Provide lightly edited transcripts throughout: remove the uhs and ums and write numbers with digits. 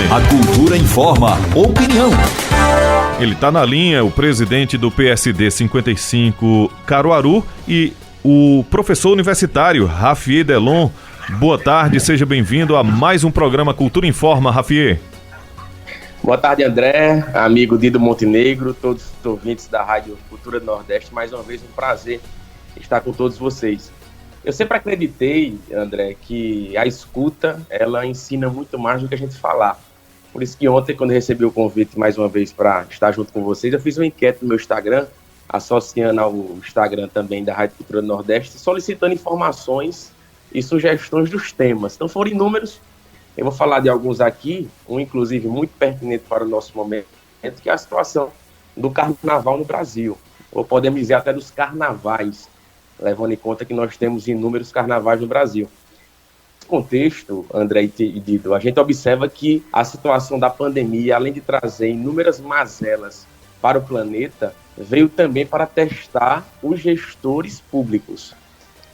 A cultura informa. Opinião. Ele está na linha, o presidente do PSD 55 Caruaru e o professor universitário Rafier Delon. Boa tarde, seja bem-vindo a mais um programa Cultura Informa, Rafier. Boa tarde, André, amigo Dido Montenegro, todos os ouvintes da Rádio Cultura do Nordeste. Mais uma vez, um prazer estar com todos vocês. Eu sempre acreditei, André, que a escuta, ela ensina muito mais do que a gente falar. Por isso que ontem, quando eu recebi o convite mais uma vez para estar junto com vocês, eu fiz uma enquete no meu Instagram, associando ao Instagram também da Rádio Cultura do Nordeste, solicitando informações e sugestões dos temas. Então foram inúmeros, eu vou falar de alguns aqui, um inclusive muito pertinente para o nosso momento, que é a situação do carnaval no Brasil, ou podemos dizer até dos carnavais, levando em conta que nós temos inúmeros carnavais no Brasil. Nesse contexto, André e Dido, a gente observa que a situação da pandemia, além de trazer inúmeras mazelas para o planeta, veio também para testar os gestores públicos,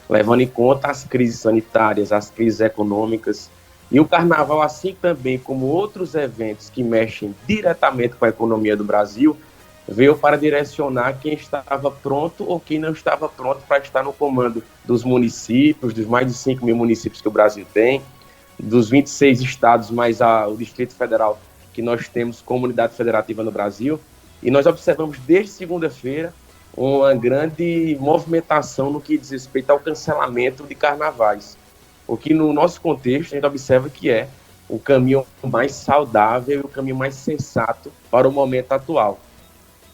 levando em conta as crises sanitárias, as crises econômicas. E o carnaval, assim também como outros eventos que mexem diretamente com a economia do Brasil, veio para direcionar quem estava pronto ou quem não estava pronto para estar no comando dos municípios, dos mais de 5 mil municípios que o Brasil tem, dos 26 estados mais o Distrito Federal que nós temos como unidade federativa no Brasil. E nós observamos desde segunda-feira uma grande movimentação no que diz respeito ao cancelamento de carnavais. O que no nosso contexto a gente observa que é o caminho mais saudável e o caminho mais sensato para o momento atual.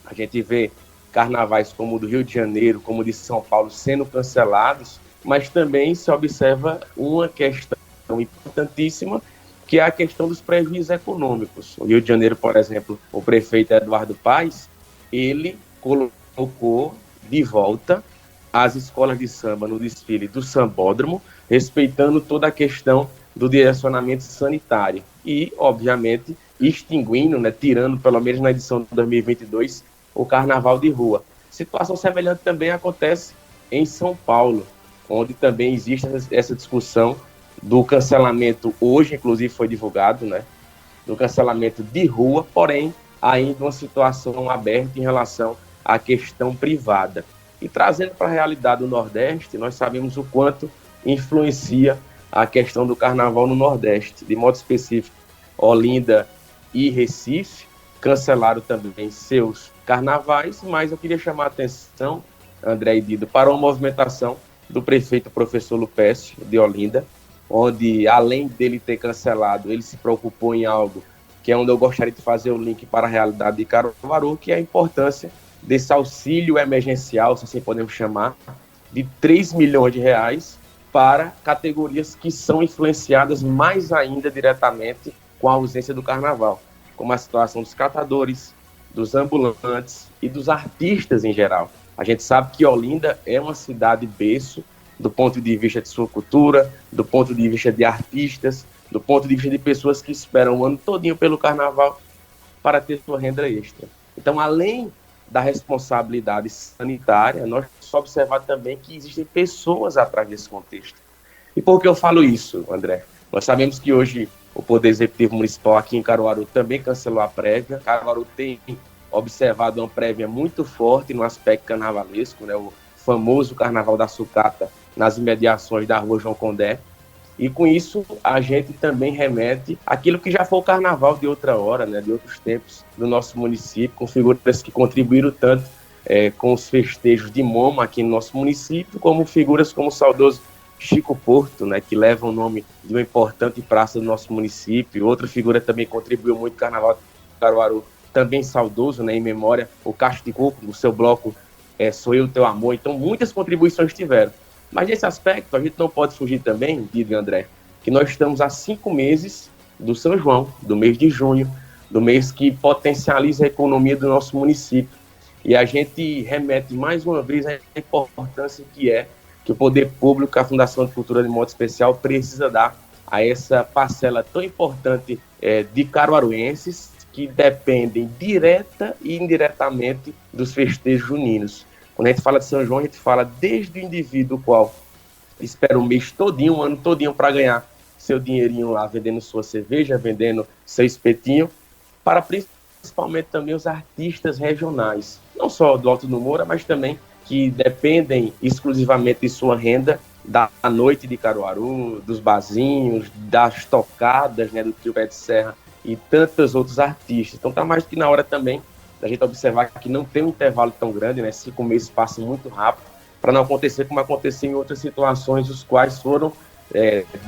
A gente vê carnavais como o do Rio de Janeiro, como o de São Paulo sendo cancelados, mas também se observa uma questão importantíssima, que é a questão dos prejuízos econômicos. O Rio de Janeiro, por exemplo, o prefeito Eduardo Paes, ele colocou de volta as escolas de samba no desfile do Sambódromo, respeitando toda a questão do direcionamento sanitário e, obviamente, extinguindo, tirando, pelo menos na edição de 2022, o carnaval de rua. Situação semelhante também acontece em São Paulo, onde também existe essa discussão do cancelamento, hoje inclusive foi divulgado, do cancelamento de rua, porém ainda uma situação aberta em relação à questão privada. E trazendo para a realidade do Nordeste, nós sabemos o quanto influencia a questão do carnaval no Nordeste, de modo específico, Olinda e Recife cancelaram também seus carnavais, mas eu queria chamar a atenção, André e Dido, para uma movimentação do prefeito professor Lupécio de Olinda, onde, além dele ter cancelado, ele se preocupou em algo que é onde eu gostaria de fazer o link para a realidade de Caruaru, que é a importância desse auxílio emergencial, se assim podemos chamar, de 3 milhões de reais para categorias que são influenciadas mais ainda diretamente com a ausência do carnaval, como a situação dos catadores, dos ambulantes e dos artistas em geral. A gente sabe que Olinda é uma cidade berço do ponto de vista de sua cultura, do ponto de vista de artistas, do ponto de vista de pessoas que esperam o ano todinho pelo carnaval para ter sua renda extra. Então, além da responsabilidade sanitária, nós precisamos observar também que existem pessoas atrás desse contexto. E por que eu falo isso, André? Nós sabemos que hoje o Poder Executivo Municipal aqui em Caruaru também cancelou a prévia. Caruaru tem observado uma prévia muito forte no aspecto carnavalesco, o famoso Carnaval da Sucata, nas imediações da Rua João Condé. E com isso, a gente também remete àquilo que já foi o carnaval de outra hora, de outros tempos do nosso município, com figuras que contribuíram tanto com os festejos de MoMA aqui no nosso município, como figuras como o saudoso Chico Porto, que leva o nome de uma importante praça do nosso município. Outra figura também contribuiu muito no Carnaval de Caruaru, também saudoso, em memória, o Cacho de Coco, o seu bloco Sou Eu Teu Amor. Então, muitas contribuições tiveram. Mas nesse aspecto, a gente não pode fugir também, Dido e André, que nós estamos há 5 meses do São João, do mês de junho, do mês que potencializa a economia do nosso município. E a gente remete mais uma vez à importância que o poder público, a Fundação de Cultura de modo especial, precisa dar a essa parcela tão importante de caruaruenses que dependem direta e indiretamente dos festejos juninos. Quando a gente fala de São João, a gente fala desde o indivíduo qual espera o mês todinho, o ano todinho para ganhar seu dinheirinho lá vendendo sua cerveja, vendendo seu espetinho, para principalmente também os artistas regionais, não só do Alto do Moura, mas também que dependem exclusivamente de sua renda da noite de Caruaru, dos barzinhos, das tocadas, né, do Trio Pé de Serra e tantos outros artistas. Então está mais do que na hora também da gente observar que não tem um intervalo tão grande, né, 5 meses passam muito rápido, para não acontecer como aconteceu em outras situações, os quais foram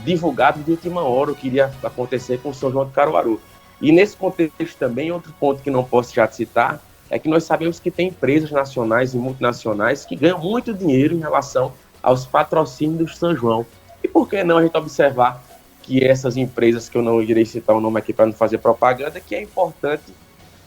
divulgados de última hora, o que iria acontecer com o São João de Caruaru. E nesse contexto também, outro ponto que não posso já citar, é que nós sabemos que tem empresas nacionais e multinacionais que ganham muito dinheiro em relação aos patrocínios do São João. E por que não a gente observar que essas empresas, que eu não irei citar o nome aqui para não fazer propaganda, que é importante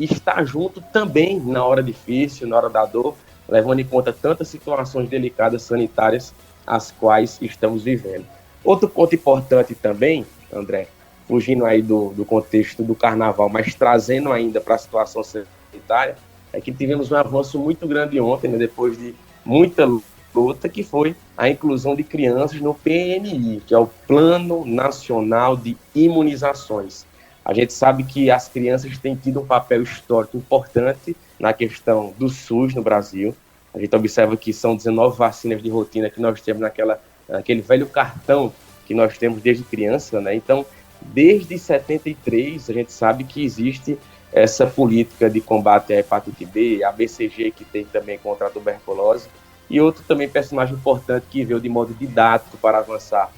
estar junto também na hora difícil, na hora da dor, levando em conta tantas situações delicadas sanitárias as quais estamos vivendo. Outro ponto importante também, André, fugindo aí do contexto do carnaval, mas trazendo ainda para a situação sanitária, é que tivemos um avanço muito grande ontem, né, depois de muita luta, que foi a inclusão de crianças no PNI, que é o Plano Nacional de Imunizações. A gente sabe que as crianças têm tido um papel histórico importante na questão do SUS no Brasil. A gente observa que são 19 vacinas de rotina que nós temos naquele velho cartão que nós temos desde criança, né? Então, desde 73, a gente sabe que existe essa política de combate à hepatite B, a BCG, que tem também contra a tuberculose, e outro também personagem importante que veio de modo didático para avançar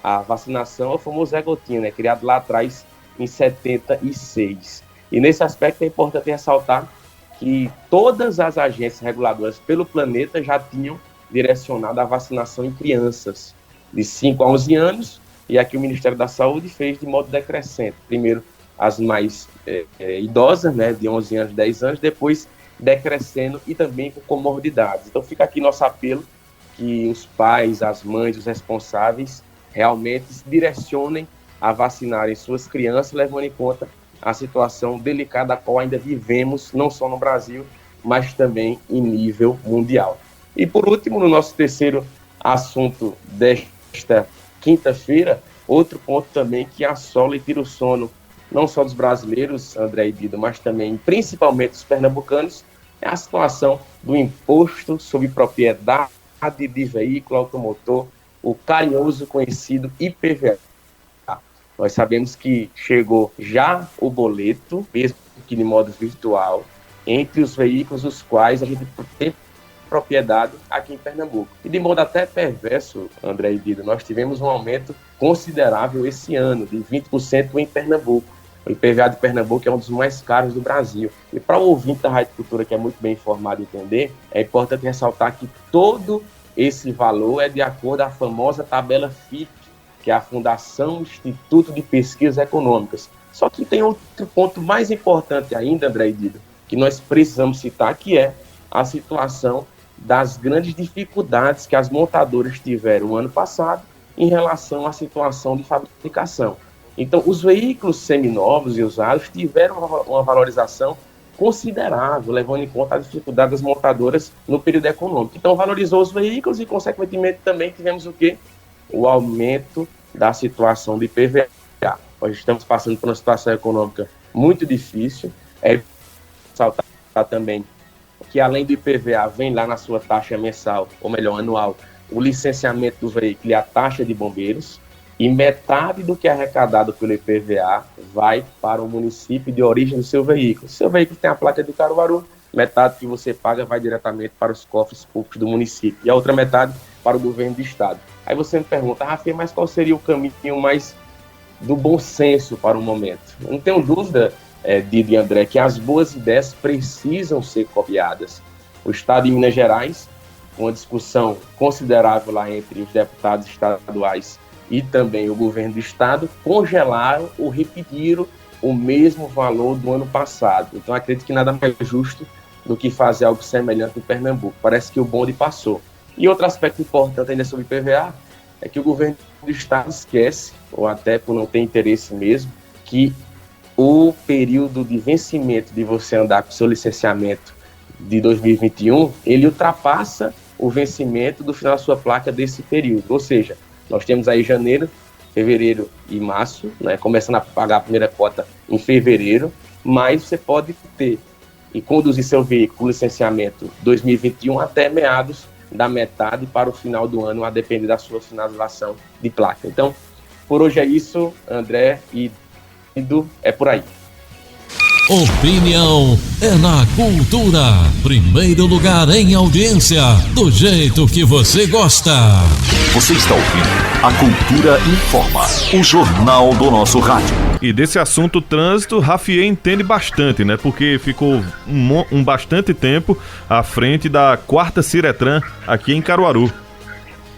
a vacinação é o famoso Zé Gotinha, né, criado lá atrás em 76. E nesse aspecto é importante ressaltar que todas as agências reguladoras pelo planeta já tinham direcionado a vacinação em crianças de 5 a 11 anos, e aqui o Ministério da Saúde fez de modo decrescente. Primeiro as mais idosas, né, de 11 anos, 10 anos, depois decrescendo e também com comorbidades. Então fica aqui nosso apelo que os pais, as mães, os responsáveis realmente se direcionem a vacinarem suas crianças, levando em conta a situação delicada a qual ainda vivemos, não só no Brasil, mas também em nível mundial. E por último, no nosso terceiro assunto desta quinta-feira, outro ponto também que assola e tira o sono não só dos brasileiros, André e Dido, mas também, principalmente, dos pernambucanos, é a situação do imposto sobre propriedade de veículo automotor, o carinhoso conhecido IPVA. Nós sabemos que chegou já o boleto, mesmo que de modo virtual, entre os veículos os quais a gente tem propriedade aqui em Pernambuco. E de modo até perverso, André e Dido, nós tivemos um aumento considerável esse ano, de 20% em Pernambuco. O IPVA de Pernambuco é um dos mais caros do Brasil. E para o ouvinte da Rádio Cultura, que é muito bem informado, entender, é importante ressaltar que todo esse valor é de acordo com a famosa tabela FIP, que é a Fundação Instituto de Pesquisas Econômicas. Só que tem outro ponto mais importante ainda, André e Dido, que nós precisamos citar, que é a situação das grandes dificuldades que as montadoras tiveram no ano passado em relação à situação de fabricação. Então, os veículos seminovos e usados tiveram uma valorização considerável, levando em conta a dificuldade das montadoras no período econômico. Então, valorizou os veículos e, consequentemente, também tivemos o quê? O aumento da situação de IPVA. Nós estamos passando por uma situação econômica muito difícil. É ressaltar também que, além do IPVA, vem lá na sua taxa mensal, ou melhor, anual, o licenciamento do veículo e a taxa de bombeiros. E metade do que é arrecadado pelo IPVA vai para o município de origem do seu veículo. Se o seu veículo tem a placa de Caruaru, metade que você paga vai diretamente para os cofres públicos do município. E a outra metade para o governo do estado. Aí você me pergunta, Rafael, mas qual seria o caminho mais do bom senso para o momento? Não tenho dúvida, Didi e André, que as boas ideias precisam ser copiadas. O estado de Minas Gerais, uma discussão considerável lá entre os deputados estaduais e também o governo do estado, congelaram ou repetiram o mesmo valor do ano passado. Então, acredito que nada mais justo do que fazer algo semelhante em Pernambuco. Parece que o bonde passou. E outro aspecto importante ainda sobre o IPVA é que o governo do estado esquece, ou até por não ter interesse mesmo, que o período de vencimento de você andar com seu licenciamento de 2021, ele ultrapassa o vencimento do final da sua placa desse período. Ou seja, nós temos aí janeiro, fevereiro e março, né, começando a pagar a primeira cota em fevereiro, mas você pode ter e conduzir seu veículo com licenciamento 2021 até meados da metade para o final do ano, a depender da sua finalização de placa. Então, por hoje é isso, André e Edu, é por aí. Opinião é na cultura. Primeiro lugar em audiência, do jeito que você gosta. Você está ouvindo a Cultura Informa, o jornal do nosso rádio. E desse assunto trânsito, Rafiê entende bastante, né? Porque ficou um bastante tempo à frente da 4ª Ciretran aqui em Caruaru.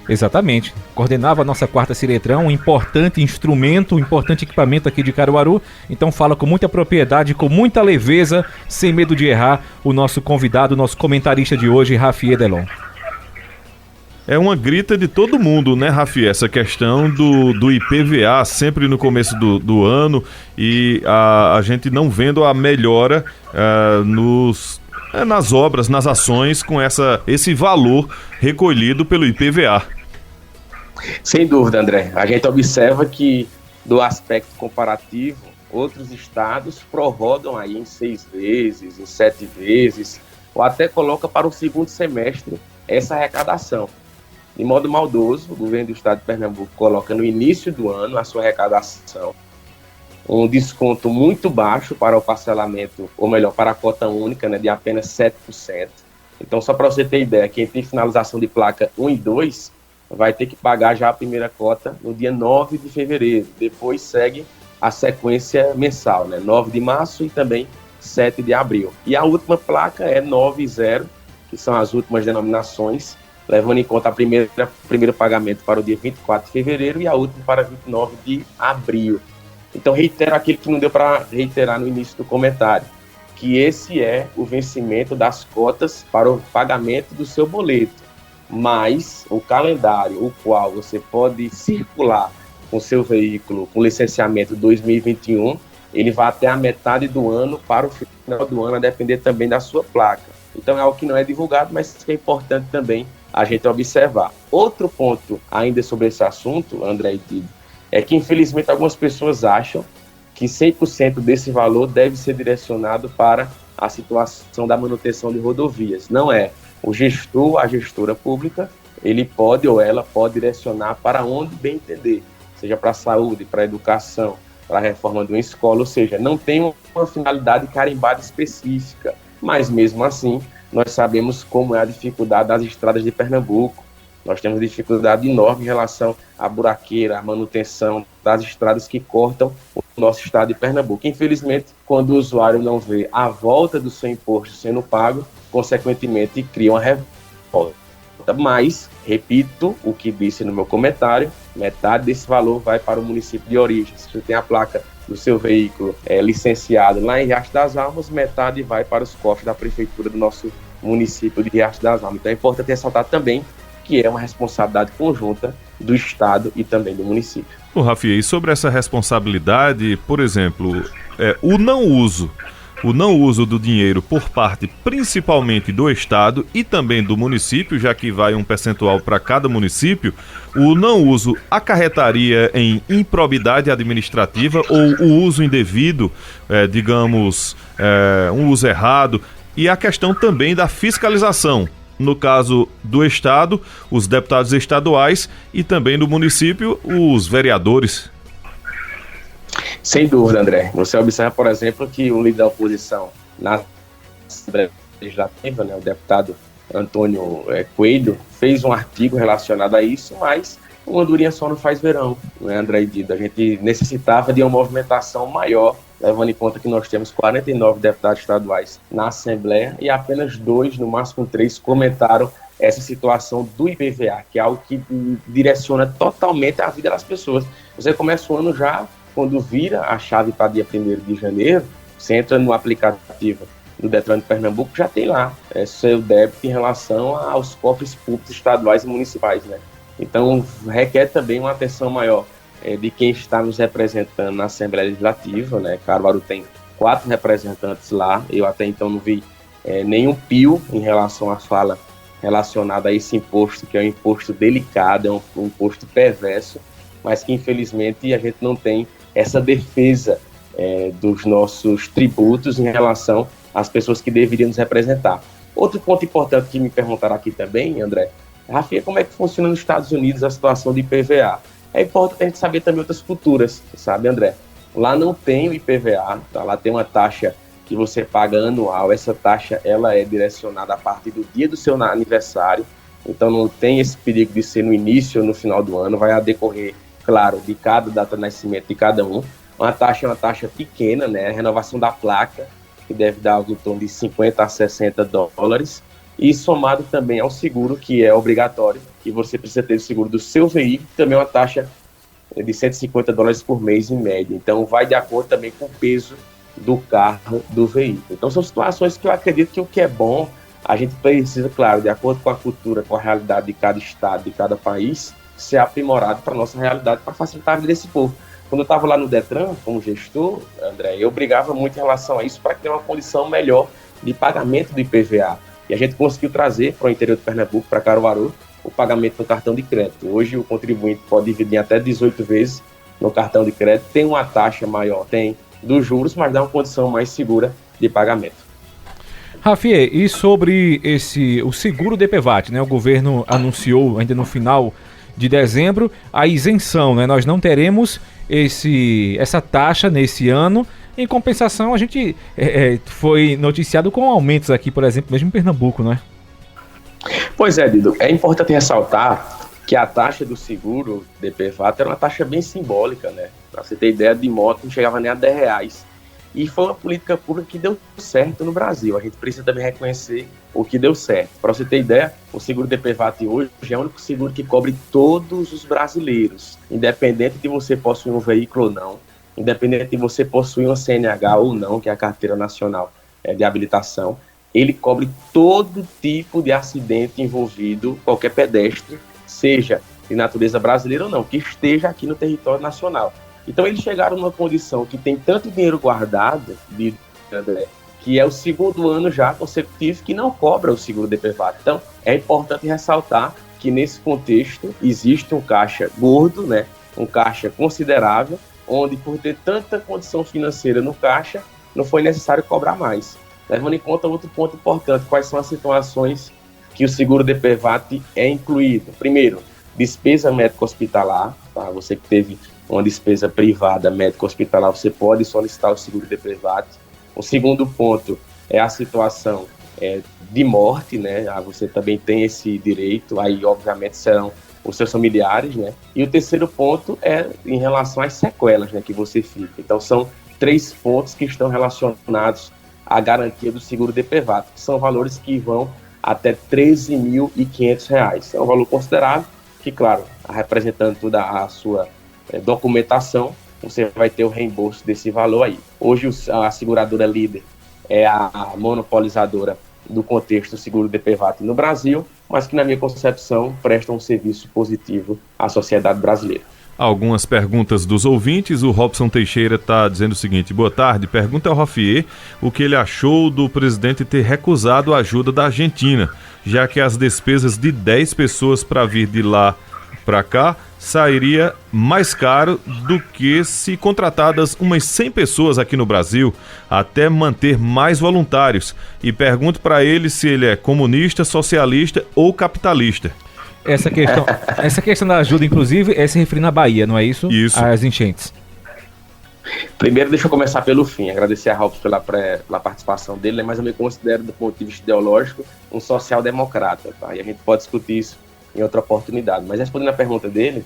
Exatamente. Coordenava a nossa 4ª Ciretran, um importante instrumento, um importante equipamento aqui de Caruaru. Então fala com muita propriedade, com muita leveza, sem medo de errar, o nosso convidado, o nosso comentarista de hoje, Rafiê Delon. É uma grita de todo mundo, né, Rafi? Essa questão do IPVA sempre no começo do ano e a gente não vendo a melhora nas obras, nas ações com esse valor recolhido pelo IPVA. Sem dúvida, André. A gente observa que, do aspecto comparativo, outros estados prorrogam aí em 6 vezes, em 7 vezes, ou até coloca para o segundo semestre essa arrecadação. De modo maldoso, o governo do estado de Pernambuco coloca no início do ano a sua arrecadação, um desconto muito baixo para o parcelamento, ou melhor, para a cota única, né, de apenas 7%. Então, só para você ter ideia, quem tem finalização de placa 1 e 2 vai ter que pagar já a primeira cota no dia 9 de fevereiro. Depois segue a sequência mensal, né, 9 de março e também 7 de abril. E a última placa é 9 e 0, que são as últimas denominações, levando em conta primeiro pagamento para o dia 24 de fevereiro e a última para 29 de abril. Então, reitero aquilo que não deu para reiterar no início do comentário, que esse é o vencimento das cotas para o pagamento do seu boleto, mas o calendário, o qual você pode circular com seu veículo com licenciamento 2021, ele vai até a metade do ano para o final do ano, a depender também da sua placa. Então, é algo que não é divulgado, mas que é importante também a gente observar. Outro ponto ainda sobre esse assunto, André e Tido, é que infelizmente algumas pessoas acham que 100% desse valor deve ser direcionado para a situação da manutenção de rodovias. Não é. O gestor, a gestora pública, ele pode ou ela pode direcionar para onde bem entender, seja para a saúde, para a educação, para a reforma de uma escola, ou seja, não tem uma finalidade carimbada específica, mas mesmo assim, nós sabemos como é a dificuldade das estradas de Pernambuco. Nós temos dificuldade enorme em relação à buraqueira, à manutenção das estradas que cortam o nosso estado de Pernambuco. Infelizmente, quando o usuário não vê a volta do seu imposto sendo pago, consequentemente, cria uma revolta. Mas, repito o que disse no meu comentário, metade desse valor vai para o município de origem. Se você tem a placa do seu veículo licenciado lá em Riacho das Almas, metade vai para os cofres da prefeitura do nosso município de Riacho das Almas. Então é importante ressaltar também que é uma responsabilidade conjunta do Estado e também do município. Rafi, e sobre essa responsabilidade, por exemplo, o não uso do dinheiro por parte principalmente do Estado e também do município, já que vai um percentual para cada município, o não uso acarretaria em improbidade administrativa ou o uso indevido, um uso errado, e a questão também da fiscalização. No caso do Estado, os deputados estaduais e também do município, os vereadores. Sem dúvida, André. Você observa, por exemplo, que o líder da oposição na Assembleia Legislativa, né, o deputado Antônio Coelho, fez um artigo relacionado a isso, mas uma andorinha só não faz verão, né, André e Dido? A gente necessitava de uma movimentação maior, levando em conta que nós temos 49 deputados estaduais na Assembleia e apenas 2, no máximo 3, comentaram essa situação do IPVA, que é algo que direciona totalmente a vida das pessoas. Você começa o ano já, quando vira a chave para dia 1º de janeiro, você entra no aplicativo do Detran de Pernambuco, já tem lá seu débito em relação aos cofres públicos estaduais e municipais, né? Então, requer também uma atenção maior de quem está nos representando na Assembleia Legislativa, né? Caruaru tem 4 representantes lá, eu até então não vi nenhum pio em relação à fala relacionada a esse imposto, que é um imposto delicado, é um imposto perverso, mas que infelizmente a gente não tem essa defesa dos nossos tributos em relação às pessoas que deveriam nos representar. Outro ponto importante que me perguntaram aqui também, André, Rafinha, como é que funciona nos Estados Unidos a situação do IPVA? É importante a gente saber também outras culturas, sabe, André? Lá não tem o IPVA, tá? Lá tem uma taxa que você paga anual. Essa taxa ela é direcionada a partir do dia do seu aniversário, então não tem esse perigo de ser no início ou no final do ano, vai a decorrer, claro, de cada data de nascimento de cada um. Uma taxa é uma taxa pequena, né? A renovação da placa, que deve dar algo em torno de 50 a 60 dólares, e somado também ao seguro, que é obrigatório, que você precisa ter o seguro do seu veículo, também é uma taxa de 150 dólares por mês em média. Então vai de acordo também com o peso do carro, do veículo. Então são situações que eu acredito que o que é bom, a gente precisa, claro, de acordo com a cultura, com a realidade de cada estado, de cada país, ser aprimorado para a nossa realidade, para facilitar a vida desse povo. Quando eu estava lá no Detran, como gestor, André, eu brigava muito em relação a isso para ter uma condição melhor de pagamento do IPVA. E a gente conseguiu trazer para o interior de Pernambuco, para Caruaru, o pagamento no cartão de crédito. Hoje o contribuinte pode dividir até 18 vezes no cartão de crédito, tem uma taxa maior, tem dos juros, mas dá uma condição mais segura de pagamento. Rafinha, e sobre o seguro DPVAT, né? O governo anunciou ainda no final de dezembro a isenção, né? Nós não teremos essa taxa nesse ano. Em compensação, a gente foi noticiado com aumentos aqui, por exemplo, mesmo em Pernambuco, não é? Pois é, Dido, é importante ressaltar que a taxa do seguro DPVAT era uma taxa bem simbólica, né? Para você ter ideia, de moto não chegava nem a R$10. E foi uma política pública que deu certo no Brasil. A gente precisa também reconhecer o que deu certo. Para você ter ideia, o seguro DPVAT hoje é o único seguro que cobre todos os brasileiros, independente de você possuir um veículo ou não, independente de você possuir uma CNH ou não, que é a Carteira Nacional de Habilitação. Ele cobre todo tipo de acidente envolvido qualquer pedestre, seja de natureza brasileira ou não, que esteja aqui no território nacional. Então eles chegaram numa condição que tem tanto dinheiro guardado, André, que é o segundo ano já consecutivo que não cobra o seguro DPVAT. Então é importante ressaltar que nesse contexto existe um caixa gordo, né, um caixa considerável, onde por ter tanta condição financeira no caixa, não foi necessário cobrar mais. Levando em conta outro ponto importante, quais são as situações que o seguro DPVAT é incluído. Primeiro, despesa médico-hospitalar, tá? Você que teve uma despesa privada médico-hospitalar, você pode solicitar o seguro DPVAT. O segundo ponto é a situação de morte, né? Você também tem esse direito, aí obviamente serão os seus familiares, né? E o terceiro ponto é em relação às sequelas, né, que você fica. Então são 3 pontos que estão relacionados à garantia do seguro DPVAT, que são valores que vão até R$ 13.500. É um valor considerável, que claro, representando toda a sua documentação, você vai ter o reembolso desse valor aí. Hoje a seguradora líder é a monopolizadora do contexto do seguro DPVAT no Brasil, mas que na minha concepção presta um serviço positivo à sociedade brasileira. Algumas perguntas dos ouvintes. O Robson Teixeira está dizendo o seguinte: boa tarde, pergunta ao Rafier o que ele achou do presidente ter recusado a ajuda da Argentina, já que as despesas de 10 pessoas para vir de lá para cá sairia mais caro do que se contratadas umas 100 pessoas aqui no Brasil, até manter mais voluntários. E pergunto para ele se ele é comunista, socialista ou capitalista. Essa questão da ajuda, inclusive, é se referir na Bahia, não é isso? Isso. As enchentes. Primeiro, deixa eu começar pelo fim. Agradecer a Robson pela participação dele, né? Mas eu me considero, do ponto de vista ideológico, um social-democrata, tá? E a gente pode discutir isso em outra oportunidade. Mas respondendo a pergunta dele,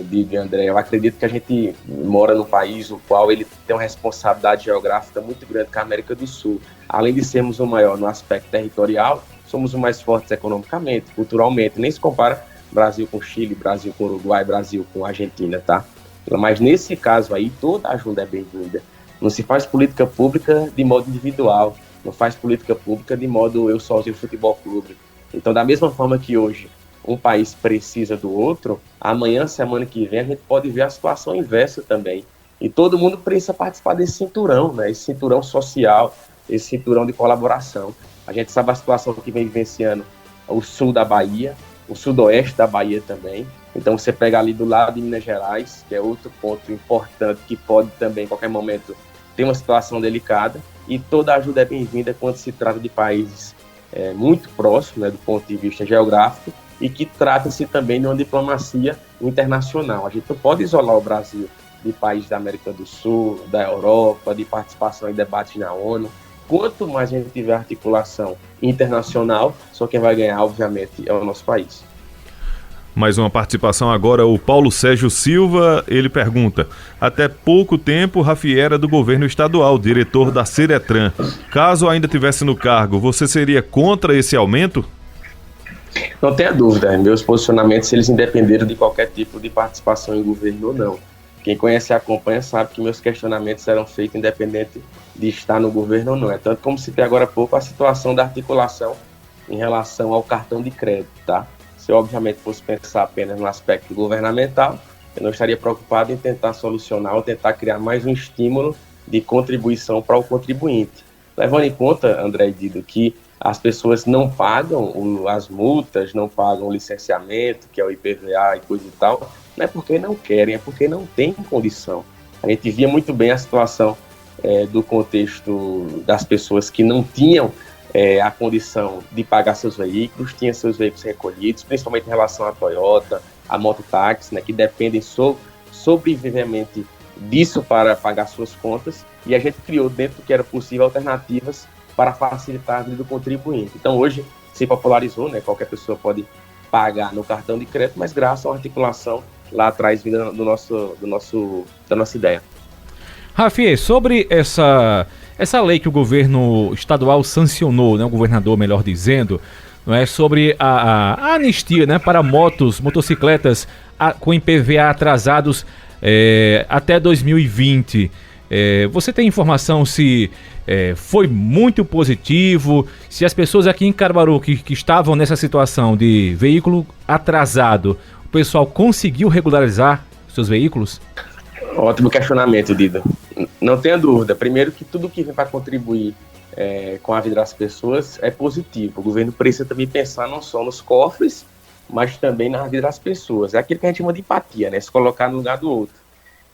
de André, eu acredito que a gente mora num país no qual ele tem uma responsabilidade geográfica muito grande com a América do Sul. Além de sermos o maior no aspecto territorial, somos os mais fortes economicamente, culturalmente. Nem se compara Brasil com Chile, Brasil com Uruguai, Brasil com Argentina, tá? Mas nesse caso aí, toda ajuda é bem-vinda. Não se faz política pública de modo individual, não faz política pública de modo eu sozinho futebol clube. Então, da mesma forma que hoje um país precisa do outro, amanhã, semana que vem, a gente pode ver a situação inversa também. E todo mundo precisa participar desse cinturão, né? Esse cinturão social, esse cinturão de colaboração. A gente sabe a situação que vem vivenciando o sul da Bahia, o sudoeste da Bahia também, Então você pega ali do lado de Minas Gerais, que é outro ponto importante, que pode também, em qualquer momento, ter uma situação delicada, e toda ajuda é bem-vinda quando se trata de países muito próximos, né, do ponto de vista geográfico, e que trata-se também de uma diplomacia internacional. A gente não pode isolar o Brasil de países da América do Sul, da Europa, de participação em debates na ONU. Quanto mais a gente tiver articulação internacional, só quem vai ganhar, obviamente, é o nosso país. Mais uma participação agora, o Paulo Sérgio Silva, ele pergunta: até pouco tempo, Rafi era do governo estadual, diretor da Ciretran. Caso ainda tivesse no cargo, você seria contra esse aumento? Não tenha dúvida, meus posicionamentos, eles independeram de qualquer tipo de participação em governo ou não. Quem conhece e acompanha sabe que meus questionamentos eram feitos independente de estar no governo ou não. É tanto como citei agora há pouco a situação da articulação em relação ao cartão de crédito, tá? Se eu, obviamente, fosse pensar apenas no aspecto governamental, eu não estaria preocupado em tentar solucionar ou tentar criar mais um estímulo de contribuição para o contribuinte. Levando em conta, André e Dido, que as pessoas não pagam as multas, não pagam o licenciamento, que é o IPVA e coisa e tal, não é porque não querem, é porque não têm condição. A gente via muito bem a situação do contexto das pessoas que não tinham a condição de pagar seus veículos, tinha seus veículos recolhidos, principalmente em relação à Toyota, à mototáxi, né, que dependem sobreviventemente disso para pagar suas contas, e a gente criou, dentro do que era possível, alternativas para facilitar a vida do contribuinte. Então hoje se popularizou, né, qualquer pessoa pode pagar no cartão de crédito, mas graças à articulação lá atrás da nossa ideia. Rafi, sobre essa lei que o governo estadual sancionou, né, o governador, melhor dizendo, não é, sobre a anistia, né, para motocicletas com IPVA atrasados até 2020. Você tem informação se foi muito positivo, se as pessoas aqui em Caruaru que estavam nessa situação de veículo atrasado, o pessoal conseguiu regularizar seus veículos? Ótimo questionamento, Dido. Não tenha dúvida. Primeiro que tudo que vem para contribuir com a vida das pessoas é positivo. O governo precisa também pensar não só nos cofres, mas também na vida das pessoas. É aquilo que a gente chama de empatia, né? Se colocar no lugar do outro.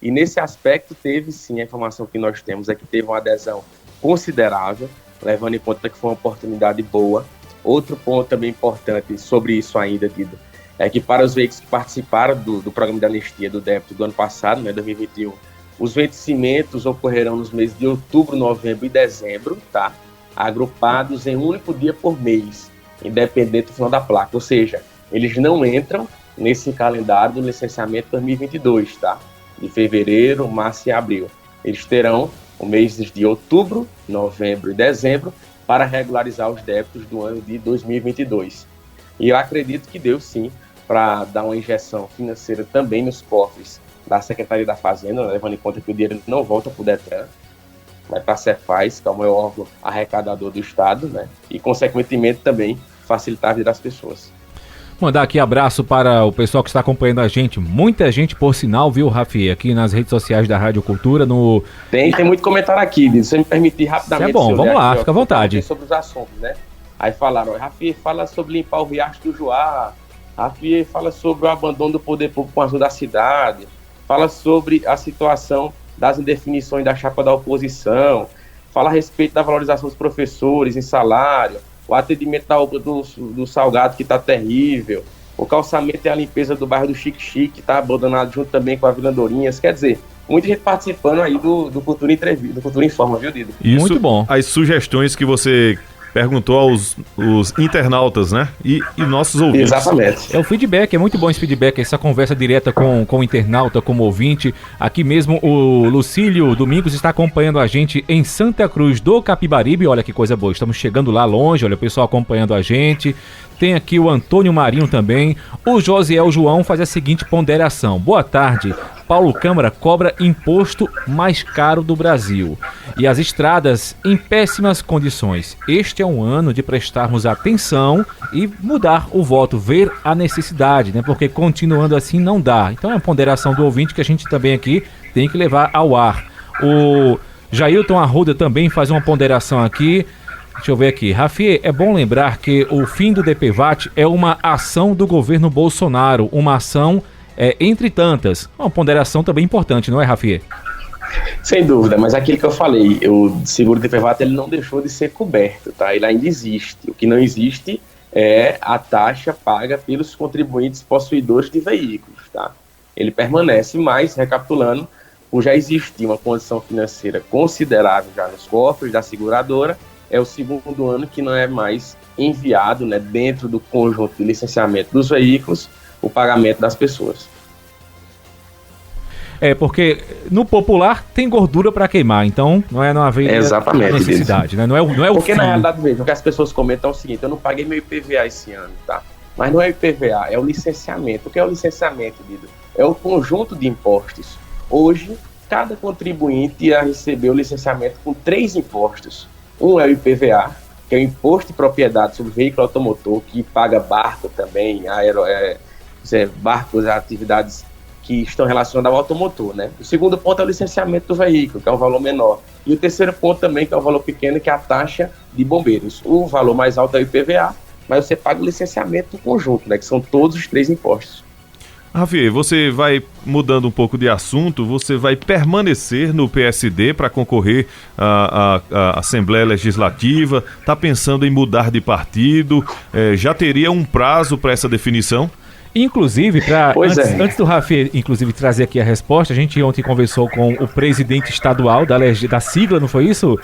E nesse aspecto teve sim, a informação que nós temos é que teve uma adesão considerável, levando em conta que foi uma oportunidade boa. Outro ponto também importante sobre isso ainda, Dido, é que para os veículos que participaram do programa de anistia do débito do ano passado, né, 2021, os vencimentos ocorrerão nos meses de outubro, novembro e dezembro, tá? Agrupados em um único dia por mês, independente do final da placa. Ou seja, eles não entram nesse calendário do licenciamento 2022, tá? De fevereiro, março e abril. Eles terão os meses de outubro, novembro e dezembro para regularizar os débitos do ano de 2022. E eu acredito que deu sim para dar uma injeção financeira também nos cofres da Secretaria da Fazenda, levando em conta que o dinheiro não volta para o Detran, vai para a Cefaz, que é o maior órgão arrecadador do Estado, né? E, consequentemente, também facilitar a vida das pessoas. Mandar aqui abraço para o pessoal que está acompanhando a gente. Muita gente, por sinal, viu, Rafi, aqui nas redes sociais da Rádio Cultura. Tem muito comentário aqui, se você me permitir rapidamente. Isso é bom, vamos lá, fica à vontade. Sobre os assuntos, né? Aí falaram, Rafi, fala sobre limpar o riacho do Juá, Rafi, fala sobre o abandono do poder público com a ajuda da cidade, fala sobre a situação das indefinições da chapa da oposição, fala a respeito da valorização dos professores em salário, o atendimento da obra do Salgado, que está terrível, o calçamento e a limpeza do bairro do Chique-Chique, que está abandonado junto também com a Vila Andorinhas. Quer dizer, muita gente participando aí do Cultura Entrevista, do Cultura Informa, viu, Dido? Isso, muito bom. As sugestões que você perguntou aos internautas, né? E nossos ouvintes. Exatamente. É o feedback, é muito bom esse feedback, essa conversa direta com o internauta, com o ouvinte. Aqui mesmo o Lucílio Domingos está acompanhando a gente em Santa Cruz do Capibaribe. Olha que coisa boa, estamos chegando lá longe, olha o pessoal acompanhando a gente. Tem aqui o Antônio Marinho também. O Josiel João faz a seguinte ponderação: boa tarde, Paulo Câmara cobra imposto mais caro do Brasil e as estradas em péssimas condições. Este é um ano de prestarmos atenção e mudar o voto, ver a necessidade, né? Porque continuando assim não dá. Então é uma ponderação do ouvinte que a gente também aqui tem que levar ao ar. O Jailton Arruda também faz uma ponderação aqui. Deixa eu ver aqui. Rafi, é bom lembrar que o fim do DPVAT é uma ação do governo Bolsonaro, uma ação entre tantas. Uma ponderação também importante, não é, Rafi? Sem dúvida, mas aquilo que eu falei, o seguro DPVAT ele não deixou de ser coberto, tá? Ele ainda existe. O que não existe é a taxa paga pelos contribuintes possuidores de veículos, tá? Ele permanece, mas, recapitulando, por já existir uma condição financeira considerável já nos cofres da seguradora, é o segundo ano que não é mais enviado, né, dentro do conjunto de licenciamento dos veículos, o pagamento das pessoas. Porque no popular tem gordura para queimar, então não haver necessidade, né? Não é o Porque fim. Na realidade mesmo, o que as pessoas comentam é o seguinte: eu não paguei meu IPVA esse ano, tá? Mas não é o IPVA, é o licenciamento. O que é o licenciamento, Dido? É o conjunto de impostos. Hoje, cada contribuinte ia receber o licenciamento com 3 impostos. Um é o IPVA, que é o Imposto de Propriedade sobre Veículo Automotor, que paga barco também, barcos, atividades que estão relacionadas ao automotor, né? O segundo ponto é o licenciamento do veículo, que é um valor menor. E o terceiro ponto também, que é um valor pequeno, que é a taxa de bombeiros. O valor mais alto é o IPVA, mas você paga o licenciamento do conjunto, né? Que são todos os 3 impostos. Rafi, você vai mudando um pouco de assunto, você vai permanecer no PSD para concorrer à Assembleia Legislativa, está pensando em mudar de partido, já teria um prazo para essa definição? Inclusive, antes do Rafi, inclusive, trazer aqui a resposta, a gente ontem conversou com o presidente estadual da sigla, não foi isso?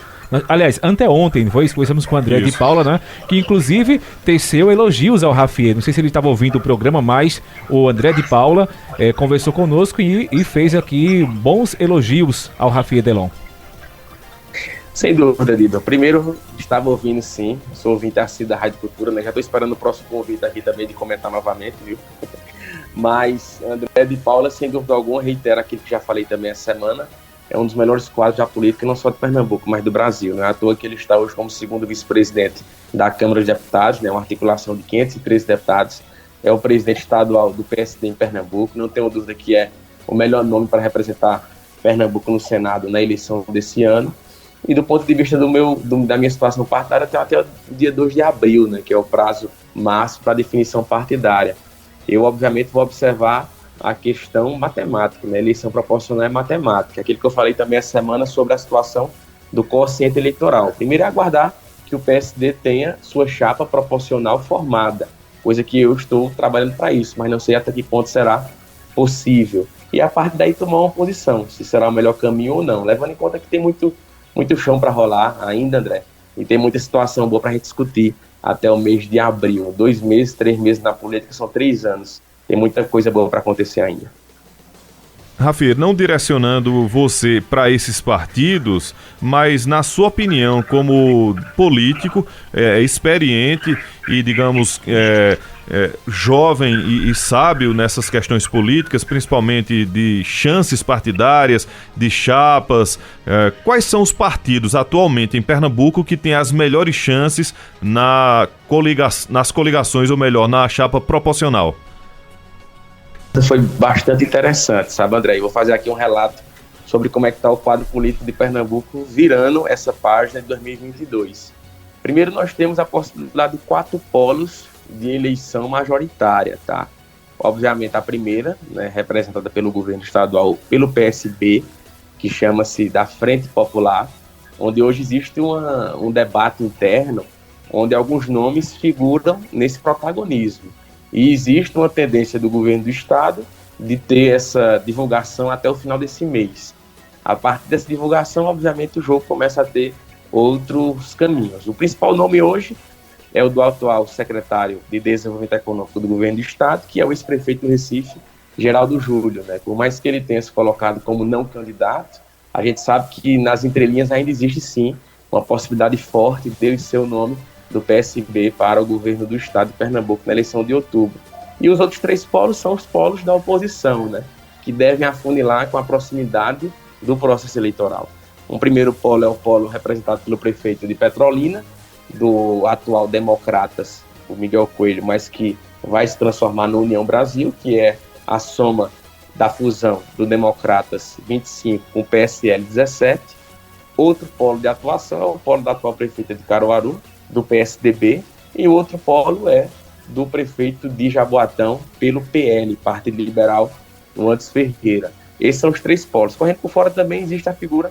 Aliás, anteontem, conversamos com o André de Paula, né? Que inclusive teceu elogios ao Rafi. Não sei se ele estava ouvindo o programa, mas o André de Paula conversou conosco e fez aqui bons elogios ao Rafi Edelon. Sem dúvida, Dido. Primeiro, estava ouvindo sim, sou ouvinte assíduo da Rádio Cultura, né? Já estou esperando o próximo convite aqui também de comentar novamente, viu? Mas André de Paula, sem dúvida alguma, reitera aquilo que já falei também essa semana, é um dos melhores quadros da política, não só de Pernambuco, mas do Brasil. Não é à toa que ele está hoje como segundo vice-presidente da Câmara de Deputados, né? Uma articulação de 513 deputados, é o presidente estadual do PSD em Pernambuco, não tenho dúvida que é o melhor nome para representar Pernambuco no Senado na eleição desse ano. E do ponto de vista da minha situação partidária, até o dia 2 de abril, né, que é o prazo máximo para definição partidária. Eu, obviamente, vou observar a questão matemática, né? Eleição proporcional é matemática. Aquilo que eu falei também essa semana sobre a situação do quociente eleitoral. Primeiro é aguardar que o PSD tenha sua chapa proporcional formada, coisa que eu estou trabalhando para isso, mas não sei até que ponto será possível. E a partir daí tomar uma posição, se será o melhor caminho ou não, levando em conta que tem muito chão para rolar ainda, André, e tem muita situação boa para a gente discutir até o mês de abril. 2 meses, 3 meses na política são 3 anos. Tem muita coisa boa para acontecer ainda. Rafi, não direcionando você para esses partidos, mas na sua opinião como político, experiente e, digamos, jovem e sábio nessas questões políticas, principalmente de chances partidárias, de chapas, quais são os partidos atualmente em Pernambuco que têm as melhores chances nas coligações, ou melhor, na chapa proporcional? Foi bastante interessante, sabe, André? Eu vou fazer aqui um relato sobre como é que está o quadro político de Pernambuco virando essa página de 2022. Primeiro, nós temos a possibilidade de 4 polos de eleição majoritária, tá? Obviamente, a primeira, né, representada pelo governo estadual, pelo PSB, que chama-se da Frente Popular, onde hoje existe um debate interno, onde alguns nomes figuram nesse protagonismo. E existe uma tendência do governo do estado de ter essa divulgação até o final desse mês. A partir dessa divulgação, obviamente, o jogo começa a ter outros caminhos. O principal nome hoje é o do atual secretário de Desenvolvimento Econômico do governo do estado, que é o ex-prefeito do Recife, Geraldo Júlio, né? Por mais que ele tenha se colocado como não candidato, a gente sabe que nas entrelinhas ainda existe sim uma possibilidade forte dele ser o nome do PSB para o governo do estado de Pernambuco na eleição de outubro. E os outros 3 polos são os polos da oposição, né, que devem afunilar com a proximidade do processo eleitoral. Um primeiro polo é o polo representado pelo prefeito de Petrolina, do atual Democratas, o Miguel Coelho, mas que vai se transformar no União Brasil, que é a soma da fusão do Democratas 25 com o PSL 17. Outro polo de atuação é o polo da atual prefeita de Caruaru, do PSDB, e o outro polo é do prefeito de Jaboatão, pelo PL, Partido Liberal, no Antes Ferreira. Esses são os 3 polos. Correndo por fora também existe a figura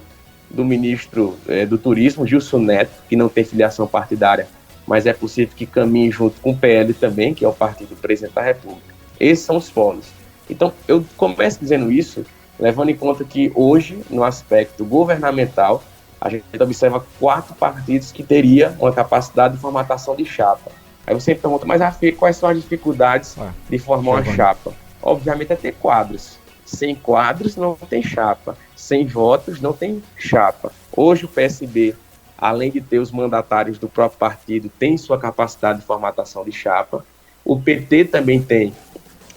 do ministro do Turismo, Gilson Neto, que não tem filiação partidária, mas é possível que caminhe junto com o PL também, que é o partido do presidente da República. Esses são os polos. Então, eu começo dizendo isso, levando em conta que hoje, no aspecto governamental, a gente observa 4 partidos que teriam uma capacidade de formatação de chapa. Aí você pergunta, mas Rafi, quais são as dificuldades de formar uma chapa? Obviamente é ter quadros. Sem quadros não tem chapa. Sem votos não tem chapa. Hoje o PSB, além de ter os mandatários do próprio partido, tem sua capacidade de formatação de chapa. O PT também tem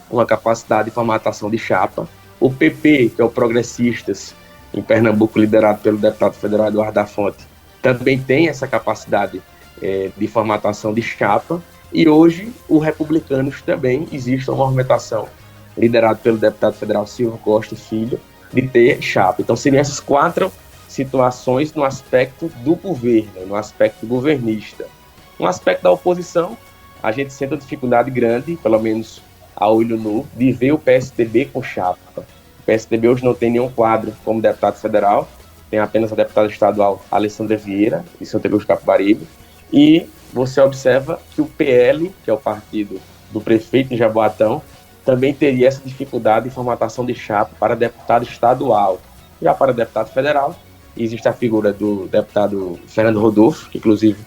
uma capacidade de formatação de chapa. O PP, que é o Progressistas, em Pernambuco, liderado pelo deputado federal Eduardo da Fonte, também tem essa capacidade de formatação de chapa. E hoje, o Republicanos também existe uma movimentação liderado pelo deputado federal Silvio Costa Filho, de ter chapa. Então, seriam essas 4 situações no aspecto do governo, no aspecto governista. No aspecto da oposição, a gente sente uma dificuldade grande, pelo menos a olho nu, de ver o PSDB com chapa. O PSDB hoje não tem nenhum quadro como deputado federal, tem apenas a deputada estadual Alessandra Vieira, de Santa Cruz do Capibaribe, e você observa que o PL, que é o partido do prefeito de Jaboatão, também teria essa dificuldade de formatação de chapa para deputado estadual. Já para deputado federal, existe a figura do deputado Fernando Rodolfo, que inclusive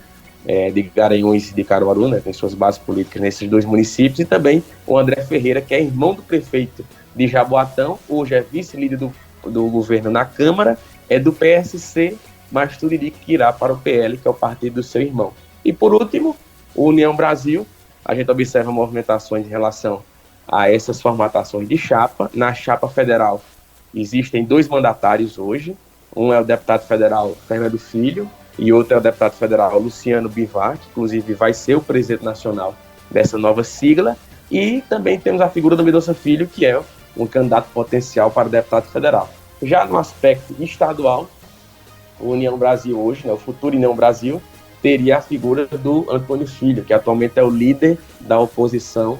é de Garanhuns e de Caruaru, né, tem suas bases políticas nesses 2 municípios, e também o André Ferreira, que é irmão do prefeito de Jaboatão, hoje é vice-líder do governo na Câmara, é do PSC, mas tudo indica que irá para o PL, que é o partido do seu irmão. E por último, o União Brasil, a gente observa movimentações em relação a essas formatações de chapa. Na chapa federal existem 2 mandatários hoje, um é o deputado federal Fernando Filho e outro é o deputado federal Luciano Bivar, que inclusive vai ser o presidente nacional dessa nova sigla, e também temos a figura do Mendonça Filho, que é um candidato potencial para deputado federal. Já no aspecto estadual, o União Brasil hoje, né, o futuro União Brasil, teria a figura do Antônio Filho, que atualmente é o líder da oposição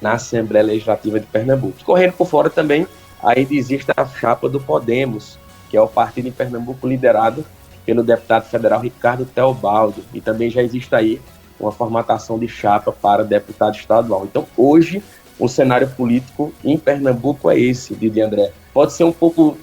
na Assembleia Legislativa de Pernambuco. Correndo por fora também, ainda existe a chapa do Podemos, que é o partido em Pernambuco liderado pelo deputado federal Ricardo Teobaldo, e também já existe aí uma formatação de chapa para deputado estadual. Então, hoje, o cenário político em Pernambuco é esse, Didi André. Pode ser um pouco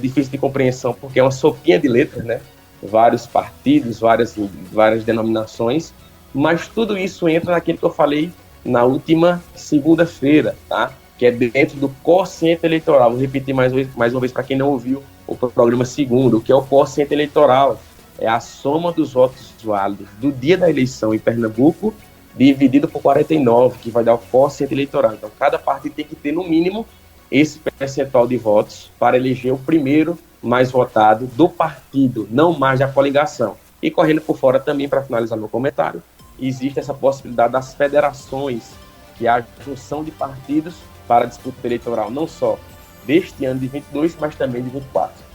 difícil de compreensão, porque é uma sopinha de letras, né? Vários partidos, várias denominações, mas tudo isso entra naquilo que eu falei na última segunda-feira, tá? Que é dentro do quociente eleitoral. Vou repetir mais uma vez para quem não ouviu o programa segundo, o que é o quociente eleitoral. É a soma dos votos válidos do dia da eleição em Pernambuco, dividido por 49, que vai dar o quociente eleitoral. Então, cada partido tem que ter, no mínimo, esse percentual de votos para eleger o primeiro mais votado do partido, não mais da coligação. E correndo por fora também, para finalizar meu comentário, existe essa possibilidade das federações, que é a junção de partidos para a disputa eleitoral, não só deste ano de 22, mas também de 24.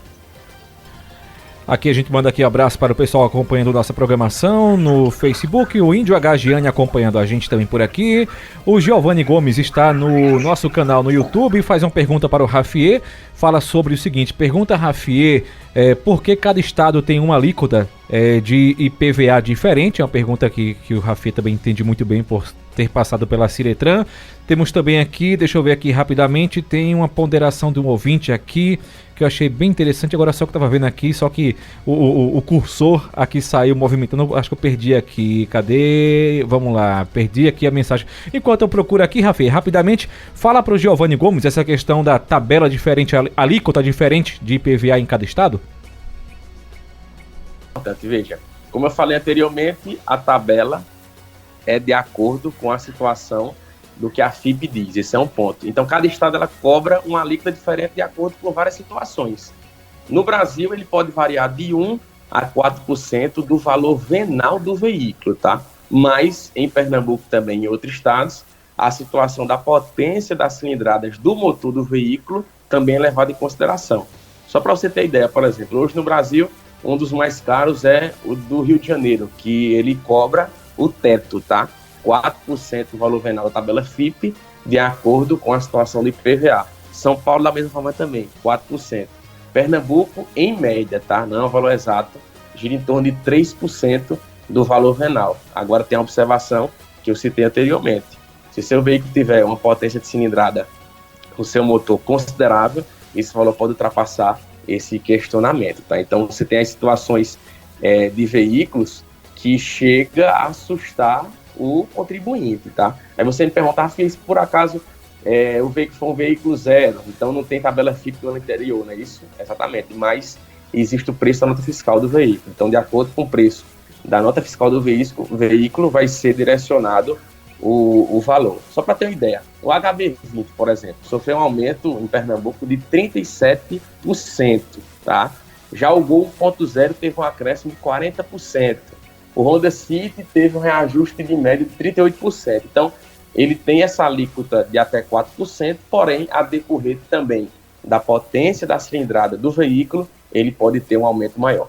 Aqui a gente manda aqui abraço para o pessoal acompanhando nossa programação no Facebook, o Índio H. Gianni acompanhando a gente também por aqui, o Giovanni Gomes está no nosso canal no YouTube e faz uma pergunta para o Rafier, fala sobre o seguinte, pergunta a Rafier por que cada estado tem uma alíquota de IPVA diferente, é uma pergunta que o Rafier também entende muito bem por ter passado pela Ciretran. Temos também aqui, deixa eu ver aqui rapidamente, tem uma ponderação de um ouvinte aqui, que eu achei bem interessante, agora só que eu tava vendo aqui, só que o cursor aqui saiu movimentando, acho que eu perdi aqui, cadê? Vamos lá, perdi aqui a mensagem. Enquanto eu procuro aqui, Rafi, rapidamente, fala pro Giovanni Gomes essa questão da tabela diferente, alíquota diferente de IPVA em cada estado? Veja, como eu falei anteriormente, a tabela é de acordo com a situação do que a FIP diz, esse é um ponto. Então, cada estado ela cobra uma alíquota diferente de acordo com várias situações. No Brasil, ele pode variar de 1% a 4% do valor venal do veículo, tá? Mas, em Pernambuco também e em outros estados, a situação da potência das cilindradas do motor do veículo também é levada em consideração. Só para você ter ideia, por exemplo, hoje no Brasil, Um dos mais caros é o do Rio de Janeiro, que ele cobra o teto, tá? 4% do valor venal da tabela FIPE, de acordo com a situação do IPVA. São Paulo, da mesma forma também, 4%. Pernambuco, em média, tá? Não é o valor exato, gira em torno de 3% do valor venal. Agora tem a observação que eu citei anteriormente. Se seu veículo tiver uma potência de cilindrada no seu motor considerável, esse valor pode ultrapassar esse questionamento, tá? Então, você tem as situações de veículos que chega a assustar o contribuinte, tá? Aí você me pergunta, se por acaso o veículo for um veículo zero, então não tem tabela FIPE no ano anterior, não é isso? Exatamente, mas existe o preço da nota fiscal do veículo. Então, de acordo com o preço da nota fiscal do veículo vai ser direcionado o valor. Só para ter uma ideia, o HB20, por exemplo, sofreu um aumento em Pernambuco de 37%, tá? Já o Gol 1.0 teve um acréscimo de 40%. O Honda City teve um reajuste de média de 38%. Então, ele tem essa alíquota de até 4%, porém, a decorrer também da potência da cilindrada do veículo, ele pode ter um aumento maior.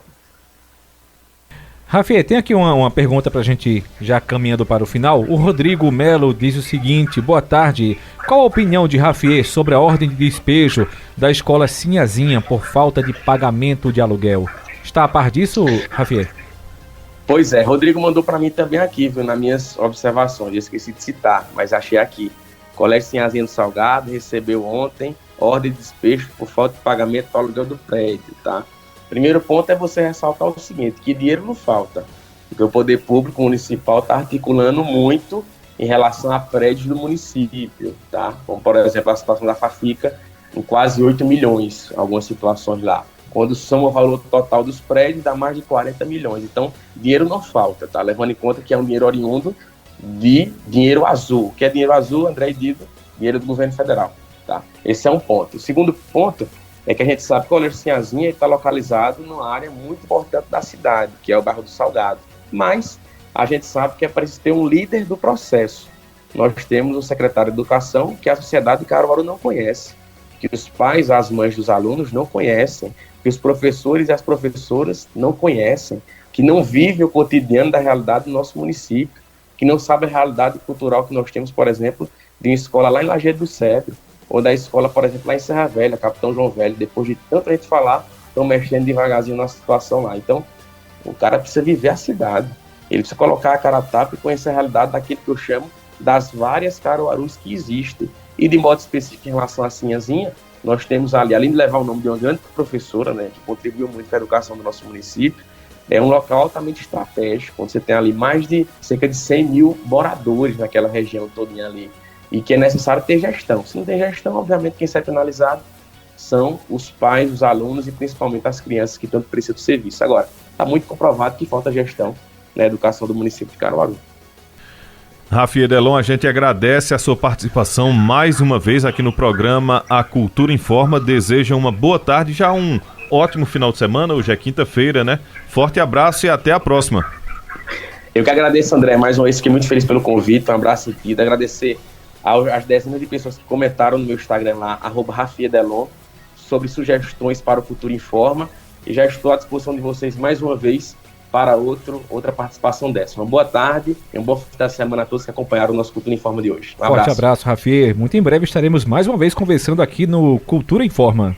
Rafi, tem aqui uma pergunta para a gente já caminhando para o final. O Rodrigo Melo diz o seguinte: boa tarde, qual a opinião de Rafi sobre a ordem de despejo da escola Sinhazinha por falta de pagamento de aluguel? Está a par disso, Rafi? Pois é, Rodrigo mandou para mim também aqui, viu, nas minhas observações, eu esqueci de citar, mas achei aqui. Colégio Sinhazinha do Salgado recebeu ontem ordem de despejo por falta de pagamento do aluguel do prédio, tá? Primeiro ponto é você ressaltar o seguinte, que dinheiro não falta, porque o poder público municipal está articulando muito em relação a prédios do município, tá? Como, por exemplo, a situação da Fafica, em quase 8 milhões, algumas situações lá. Quando soma o valor total dos prédios, dá mais de 40 milhões. Então, dinheiro não falta, tá? Levando em conta que é um dinheiro oriundo de dinheiro azul. O que é dinheiro azul, André e Dido? Dinheiro do governo federal, tá? Esse é um ponto. O segundo ponto é que a gente sabe que o Colégio Sinhazinha está localizado numa área muito importante da cidade, que é o bairro do Salgado. Mas a gente sabe que é preciso ter um líder do processo. Nós temos um secretário de Educação que a sociedade de Caruaru não conhece, que os pais, as mães dos alunos não conhecem, que os professores e as professoras não conhecem, que não vivem o cotidiano da realidade do nosso município, que não sabem a realidade cultural que nós temos, por exemplo, de uma escola lá em Lajeado do Cedro, ou da escola, por exemplo, lá em Serra Velha, Capitão João Velho. Depois de tanta gente falar, estão mexendo devagarzinho na situação lá. Então, o cara precisa viver a cidade. Ele precisa colocar a cara a tapa e conhecer a realidade daquilo que eu chamo das várias Caruarus que existem. E de modo específico em relação à Sinhazinha, nós temos ali, além de levar o nome de uma grande professora, né, que contribuiu muito para a educação do nosso município, é um local altamente estratégico, onde você tem ali mais de cerca de 100 mil moradores naquela região todinha ali. E que é necessário ter gestão. Se não tem gestão, obviamente, quem sai penalizado são os pais, os alunos e principalmente as crianças que tanto precisam do serviço. Agora, está muito comprovado que falta gestão na educação do município de Caruaru. Rafi Edelon, a gente agradece a sua participação mais uma vez aqui no programa A Cultura Informa. Deseja uma boa tarde, já um ótimo final de semana. Hoje é quinta-feira, né? Forte abraço e até a próxima. Eu que agradeço, André, mais uma vez, fiquei muito feliz pelo convite. Um abraço aqui. Agradecer às dezenas de pessoas que comentaram no meu Instagram lá, @RafiEdelon, sobre sugestões para o Cultura Informa, e já estou à disposição de vocês mais uma vez para outra participação dessa. Uma boa tarde e um bom fim de semana a todos que acompanharam o nosso Cultura Informa de hoje. Um abraço. Forte abraço, Rafi. Muito em breve estaremos mais uma vez conversando aqui no Cultura Informa.